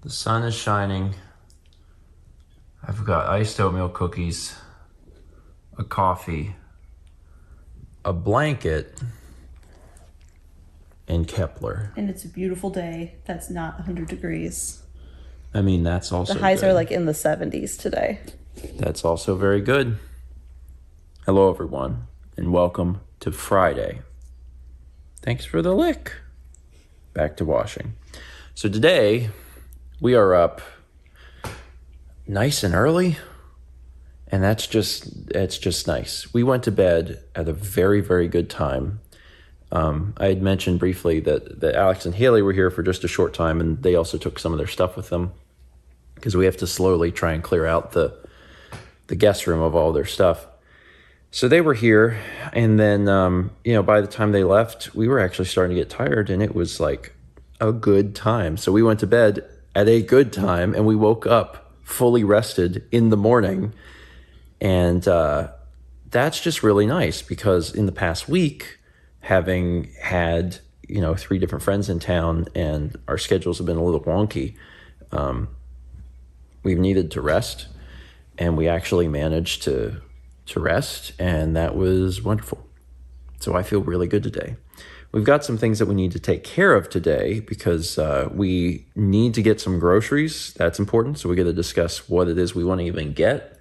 The sun is shining. I've got iced oatmeal cookies, a coffee, a blanket, and Kepler. And it's a beautiful day. That's not 100 degrees. I mean, that's also The highs good. are like in the 70s today. That's also very good. Hello, everyone, and welcome to Friday. Thanks for the lick. Back to washing. So today, we are up nice and early, and it's just nice. We went to bed at a very, very good time. I had mentioned briefly that Alex and Haley were here for just a short time, and they also took some of their stuff with them because we have to slowly try and clear out the guest room of all their stuff. So they were here, and then, by the time they left, we were actually starting to get tired, and it was like a good time. So we went to bed at a good time, and we woke up fully rested in the morning. And that's just really nice because in the past week, having had, 3 different friends in town and our schedules have been a little wonky, we've needed to rest, and we actually managed to rest, and that was wonderful. So I feel really good today. We've got some things that we need to take care of today because we need to get some groceries. That's important. So we got to discuss what it is we want to even get.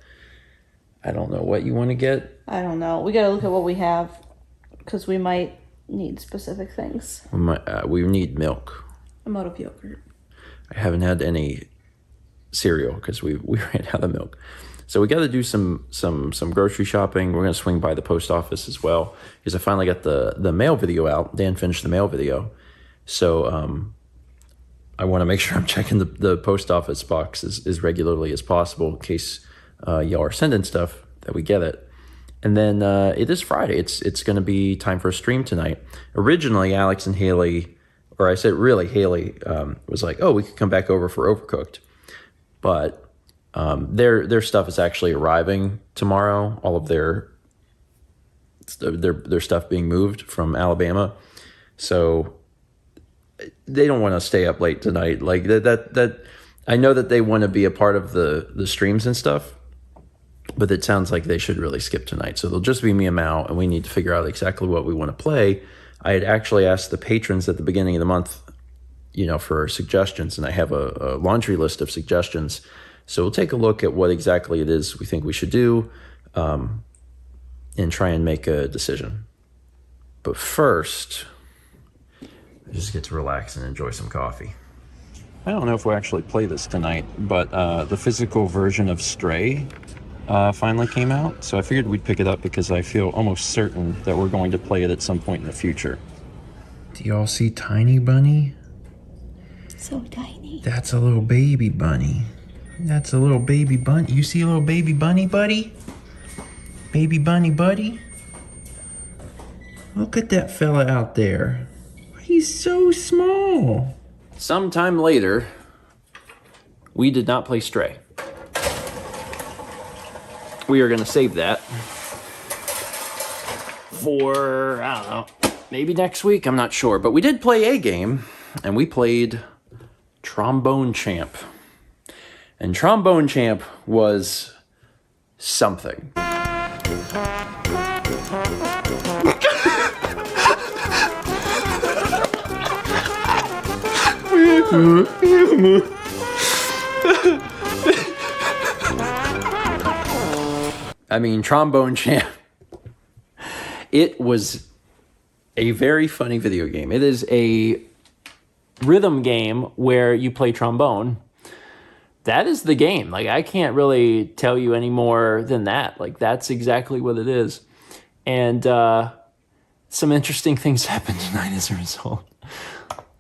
I don't know what you want to get. I don't know. We got to look at what we have because we might need specific things. We need milk. I'm out of yogurt. I haven't had any cereal because we ran out of milk. So we got to do some grocery shopping. We're going to swing by the post office as well because I finally got the mail video out. Dan finished the mail video. So I want to make sure I'm checking the post office box as regularly as possible in case y'all are sending stuff that we get it. And then it is Friday. It's going to be time for a stream tonight. Originally, Alex and Haley, or I said really Haley, was like, oh, we could come back over for Overcooked. But their stuff is actually arriving tomorrow. All of their stuff being moved from Alabama, so they don't want to stay up late tonight. Like that. I know that they want to be a part of the streams and stuff, but it sounds like they should really skip tonight. So they'll just be me and Mao, and we need to figure out exactly what we want to play. I had actually asked the patrons at the beginning of the month, for suggestions, and I have a laundry list of suggestions. So we'll take a look at what exactly it is we think we should do and try and make a decision. But first, I just get to relax and enjoy some coffee. I don't know if we'll actually play this tonight, but the physical version of Stray finally came out. So I figured we'd pick it up because I feel almost certain that we're going to play it at some point in the future. Do y'all see Tiny Bunny? So tiny. That's a little baby bunny. That's a little baby bunny. You see a little baby bunny, buddy? Baby bunny, buddy? Look at that fella out there. He's so small. Sometime later, we did not play Stray. We are going to save that for, I don't know, maybe next week. I'm not sure. But we did play a game, and we played Trombone Champ. And Trombone Champ was something. I mean, Trombone Champ. It was a very funny video game. It is a rhythm game where you play trombone. That is the game. Like, I can't really tell you any more than that. Like, that's exactly what it is. And some interesting things happened tonight as a result.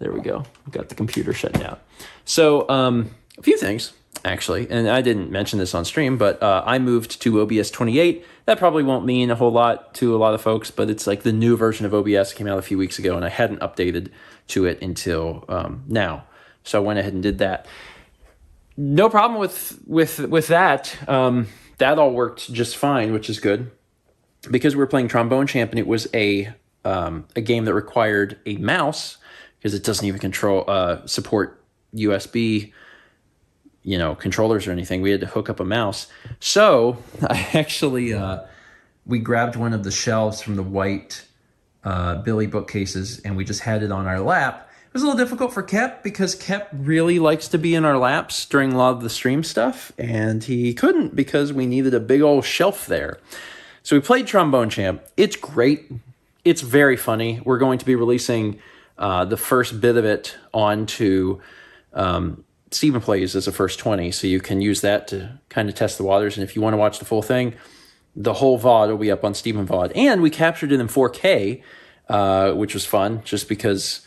There we go. Got the computer shut down. So, a few things, actually. And I didn't mention this on stream, but I moved to OBS 28. That probably won't mean a whole lot to a lot of folks, but it's like the new version of OBS came out a few weeks ago, and I hadn't updated to it until now. So I went ahead and did that. No problem with that. That all worked just fine, which is good. Because we were playing Trombone Champ, and it was a game that required a mouse, because it doesn't even support USB controllers or anything. We had to hook up a mouse. So I actually, we grabbed one of the shelves from the white Billy bookcases, and we just had it on our lap. It was a little difficult for Kep because Kep really likes to be in our laps during a lot of the stream stuff, and he couldn't because we needed a big old shelf there. So we played Trombone Champ. It's great. It's very funny. We're going to be releasing the first bit of it onto Steven Plays as a first 20, so you can use that to kind of test the waters. And if you want to watch the full thing, the whole VOD will be up on Steven VOD. And we captured it in 4K, which was fun, just because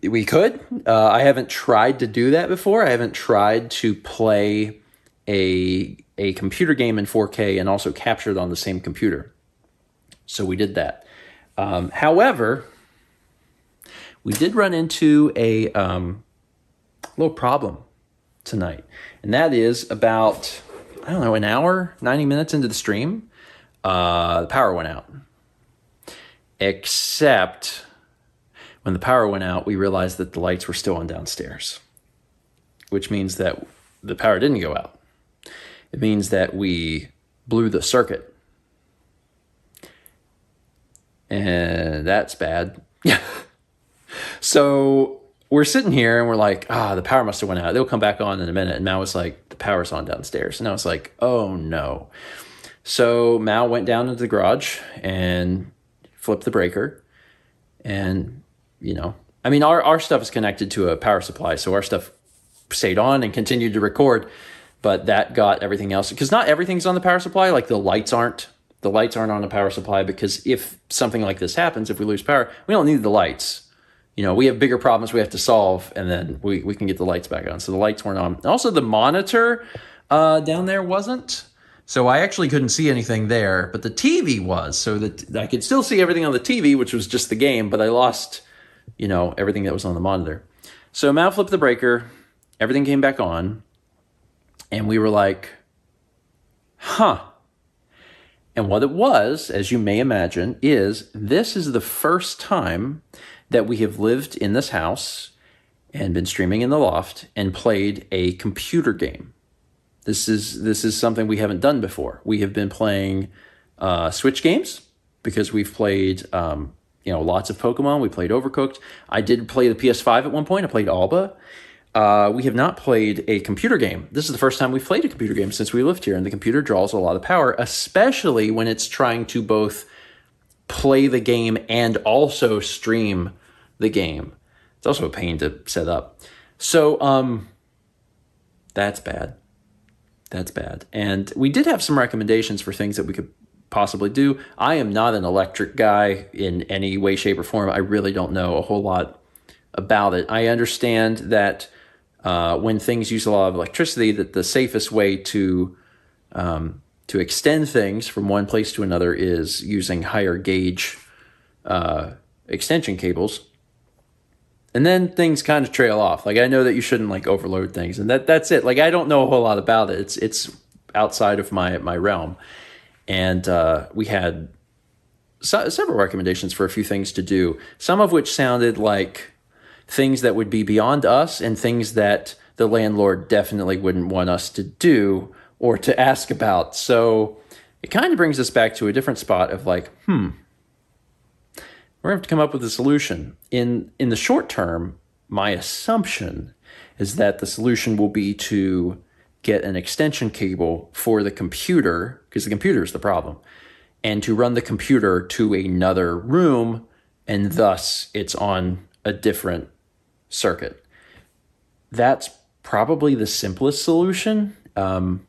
we could. I haven't tried to do that before. I haven't tried to play a computer game in 4K and also capture it on the same computer. So we did that. However, we did run into a little problem tonight. And that is about, an hour, 90 minutes into the stream, the power went out. Except when the power went out, we realized that the lights were still on downstairs, which means that the power didn't go out. It means that we blew the circuit. And that's bad. So we're sitting here and we're like, the power must have went out. They'll come back on in a minute. And Mal was like, the power's on downstairs. And I was like, oh no. So Mal went down into the garage and flipped the breaker. And, our stuff is connected to a power supply. So our stuff stayed on and continued to record. But that got everything else, because not everything's on the power supply. Like the lights aren't on the power supply, because if something like this happens, if we lose power, we don't need the lights. We have bigger problems we have to solve, and then we can get the lights back on. So the lights weren't on. Also, the monitor down there wasn't. So I actually couldn't see anything there, but the TV was. So that I could still see everything on the TV, which was just the game, but I lost, everything that was on the monitor. So Mal flipped the breaker. Everything came back on. And we were like, huh. And what it was, as you may imagine, is this is the first time that we have lived in this house and been streaming in the loft and played a computer game. This is something we haven't done before. We have been playing Switch games because we've played lots of Pokemon. We played Overcooked. I did play the PS5 at one point. I played Alba. We have not played a computer game. This is the first time we've played a computer game since we lived here, and the computer draws a lot of power, especially when it's trying to both play the game and also stream the game. It's also a pain to set up. So, that's bad. That's bad. And we did have some recommendations for things that we could possibly do. I am not an electric guy in any way, shape, or form. I really don't know a whole lot about it. I understand that when things use a lot of electricity, that the safest way to extend things from one place to another is using higher gauge extension cables. And then things kind of trail off. Like, I know that you shouldn't overload things, and that's it. I don't know a whole lot about it. It's outside of my realm. And we had several recommendations for a few things to do, some of which sounded like things that would be beyond us and things that the landlord definitely wouldn't want us to do or to ask about. So it kind of brings us back to a different spot of we're going to have to come up with a solution. In the short term, my assumption is that the solution will be to get an extension cable for the computer, because the computer is the problem, and to run the computer to another room, and thus it's on a different circuit. That's probably the simplest solution. And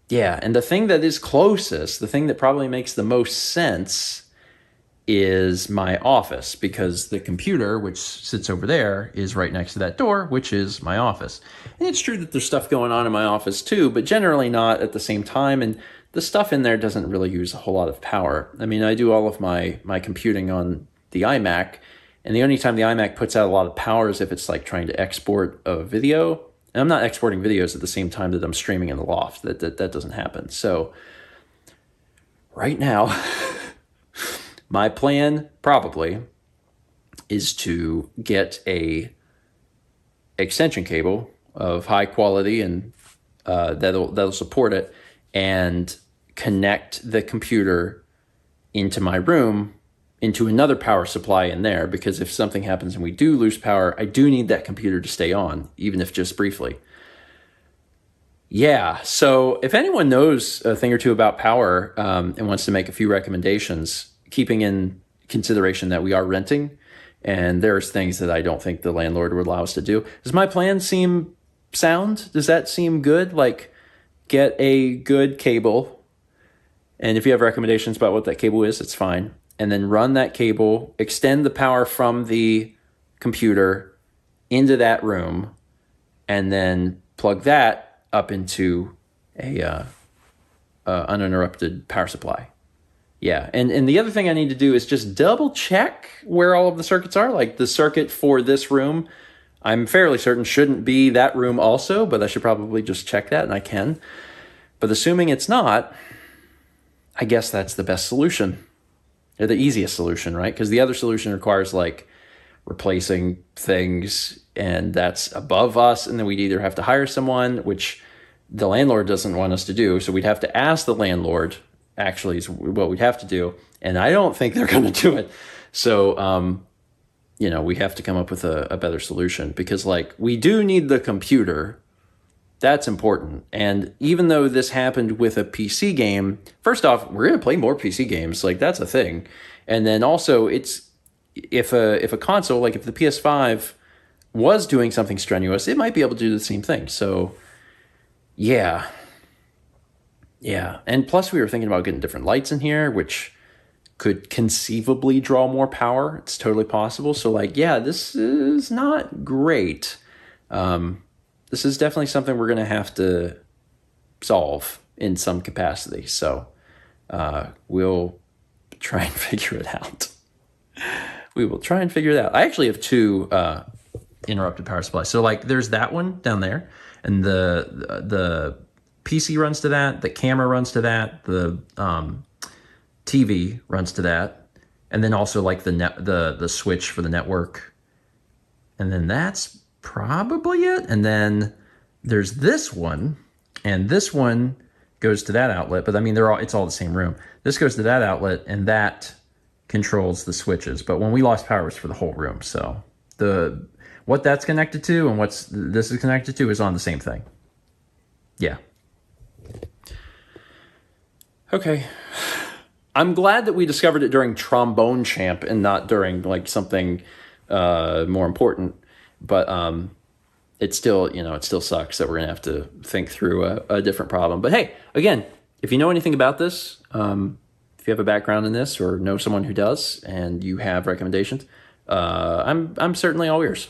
the thing that is closest, the thing that probably makes the most sense, is my office, because the computer, which sits over there, is right next to that door, which is my office. And it's true that there's stuff going on in my office too, but generally not at the same time. And the stuff in there doesn't really use a whole lot of power. I mean, I do all of my computing on the iMac, and the only time the iMac puts out a lot of power is if it's trying to export a video. And I'm not exporting videos at the same time that I'm streaming in the loft. That doesn't happen. So right now, my plan probably is to get a extension cable, of high quality and that'll support it, and connect the computer into my room, into another power supply in there, because if something happens and we do lose power, I do need that computer to stay on, even if just briefly. Yeah, so if anyone knows a thing or two about power and wants to make a few recommendations, keeping in consideration that we are renting, and there's things that I don't think the landlord would allow us to do. Does my plan seem sound? Does that seem good? Like, get a good cable, and if you have recommendations about what that cable is, it's fine. And then run that cable, extend the power from the computer into that room, and then plug that up into a uninterrupted power supply. Yeah, and the other thing I need to do is just double check where all of the circuits are. Like the circuit for this room, I'm fairly certain shouldn't be that room also, but I should probably just check that, and I can. But assuming it's not, I guess that's the best solution. Or the easiest solution, right? Because the other solution requires like replacing things, and that's above us, and then we'd either have to hire someone, which the landlord doesn't want us to do, so we'd have to ask the landlord, actually, is what we'd have to do, and I don't think they're going to do it. So, we have to come up with a better solution, because like we do need the computer. That's important. And even though this happened with a PC game, first off, we're going to play more PC games. Like that's a thing. And then also it's, if a console, like if the PS5 was doing something strenuous, it might be able to do the same thing. So yeah. And plus we were thinking about getting different lights in here, which could conceivably draw more power. It's totally possible. So like, yeah, this is not great. This is definitely something we're going to have to solve in some capacity. So we'll try and figure it out. We will try and figure it out. I actually have two interrupted power supplies. So like there's that one down there, and the PC runs to that, the camera runs to that, the TV runs to that, and then also like the switch for the network. And then that's probably it. And then there's this one, and this one goes to that outlet, but I mean it's all the same room. This goes to that outlet, and that controls the switches. But when we lost power, it was for the whole room. So what that's connected to and this is connected to is on the same thing. Yeah. Okay. I'm glad that we discovered it during Trombone Champ and not during like something more important. But it still sucks that we're going to have to think through a different problem. But hey, again, if you know anything about this, if you have a background in this or know someone who does and you have recommendations, I'm certainly all ears.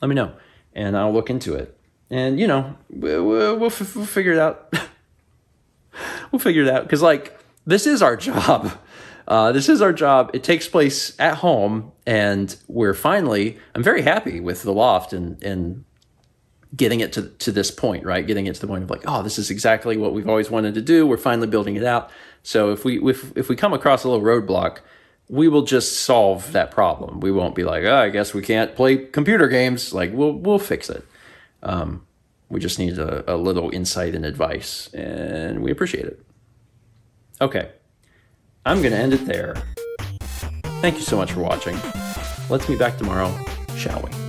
Let me know, and I'll look into it. And, we'll figure it out. We'll figure it out, because, like, this is our job. This is our job. It takes place at home, and I'm very happy with the loft and getting it to this point, right? Getting it to the point of like, oh, this is exactly what we've always wanted to do. We're finally building it out. So if we come across a little roadblock, we will just solve that problem. We won't be like, oh, I guess we can't play computer games. Like we'll fix it. We just need a little insight and advice, and we appreciate it. Okay. I'm going to end it there. Thank you so much for watching. Let's meet back tomorrow, shall we?